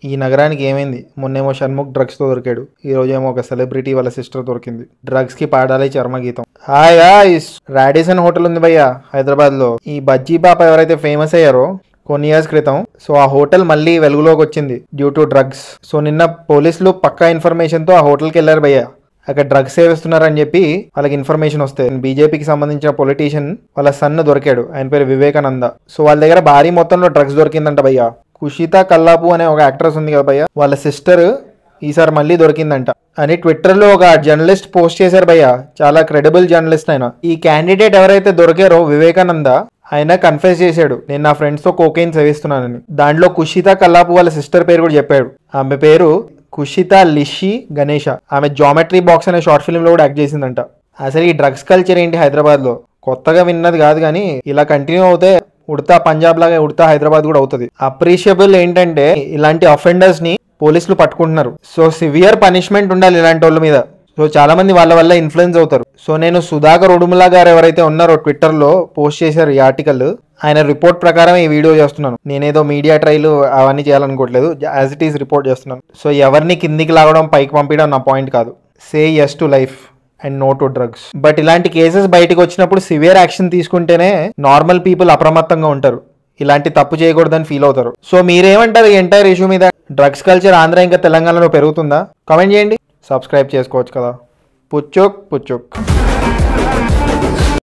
ఈ నగరానికి ఏమైంది? మొన్నేమో షణ్ముఖ్ డ్రగ్స్ తో దొరికాడు, ఈ రోజేమో ఒక సెలబ్రిటీ వాళ్ళ సిస్టర్ దొరికింది. డ్రగ్స్ కి పాడాలి చర్మగీతం. హాయ్ గాయ్స్, రాడిసన్ హోటల్ ఉంది భయ్యా హైదరాబాద్ లో. ఈ బజ్జీ బాప ఎవరైతే ఫేమస్ అయ్యారో కొన్ని ఇయర్స్ క్రితం, సో ఆ హోటల్ మళ్ళీ వెలుగులోకి వచ్చింది డ్యూ టు డ్రగ్స్. సో నిన్న పోలీసులు పక్కా ఇన్ఫర్మేషన్ తో ఆ హోటల్కి వెళ్ళారు భయ్యా. అక్కడ డ్రగ్స్ సేవిస్తున్నారని చెప్పి వాళ్ళకి ఇన్ఫర్మేషన్ వస్తే బీజేపీకి సంబంధించిన పొలిటీషియన్ వాళ్ళ సన్ దొరికాడు, ఆయన పేరు వివేకానంద. సో వాళ్ళ దగ్గర భారీ మొత్తంలో డ్రగ్స్ దొరికిందంట భయ్యా. కుషితా కల్లాపు అనే ఒక యాక్ట్రెస్ ఉంది కదా భయ్యా, వాళ్ళ సిస్టర్ ఈసారి మళ్ళీ దొరికిందంట అని ట్విట్టర్లో ఒక జర్నలిస్ట్ పోస్ట్ చేశారు భయ్యా. చాలా క్రెడిబుల్ జర్నలిస్ట్ ఆయన. ఈ క్యాండిడేట్ ఎవరైతే దొరికారో వివేకానంద, ఆయన కన్ఫెస్ చేశాడు, నేను నా ఫ్రెండ్స్తో కోకెయిన్ సేవిస్తున్నానని. దాంట్లో కుషితా కల్లాపు వాళ్ళ సిస్టర్ పేరు కూడా చెప్పాడు. ఆమె పేరు కుషితా లిషి గణేష. ఆమె జామెట్రీ బాక్స్ అనే షార్ట్ ఫిల్మ్ లో కూడా యాక్ట్ చేసిందంట. అసలు ఈ డ్రగ్స్ కల్చర్ ఏంటి హైదరాబాద్ లో? కొత్తగా విన్నది కాదు, కానీ ఇలా కంటిన్యూ అవుతే ఉడతా పంజాబ్ లాగా ఉడతా హైదరాబాద్ కూడా అవుతుంది. అప్రిషియబుల్ ఏంటంటే ఇలాంటి అఫెండర్స్ ని పోలీసులు పట్టుకుంటున్నారు. సో సివియర్ పనిష్మెంట్ ఉండాలి ఇలాంటి వాళ్ళ మీద. సో చాలా మంది వాళ్ళ వల్ల ఇన్ఫ్లుయెన్స్ అవుతారు. సో నేను సుధాకర్ ఉడుమలా గారు ఎవరైతే ఉన్నారో ట్విట్టర్ లో పోస్ట్ చేశారు ఈ ఆర్టికల్, ఆయన రిపోర్ట్ ప్రకారం ఈ వీడియో చేస్తున్నాను. నేనేదో మీడియా ట్రైల్ అవన్నీ చేయాలనుకోవట్లేదు, యాజ్ ఇట్ ఈస్ రిపోర్ట్ చేస్తున్నాను. సో ఎవరిని కిందికి లాగడం పైకి పంపించడం నా పాయింట్ కాదు. Say yes to life and no to drugs. But ఇలాంటి కేసెస్ బయటకు వచ్చినప్పుడు సివియర్ యాక్షన్ తీసుకుంటేనే నార్మల్ పీపుల్ అప్రమత్తంగా ఉంటారు, ఇలాంటి తప్పు చేయకూడదని ఫీల్ అవుతారు. సో మీరేమంటారు ఈ ఎంటైర్ ఇష్యూ మీద? డ్రగ్స్ కల్చర్ ఆంధ్ర ఇంకా తెలంగాణలో పెరుగుతుందా? కామెంట్ చేయండి. సబ్స్క్రైబ్ చేసుకోవచ్చు కదా. పుచ్చుక్ పుచ్చుక్.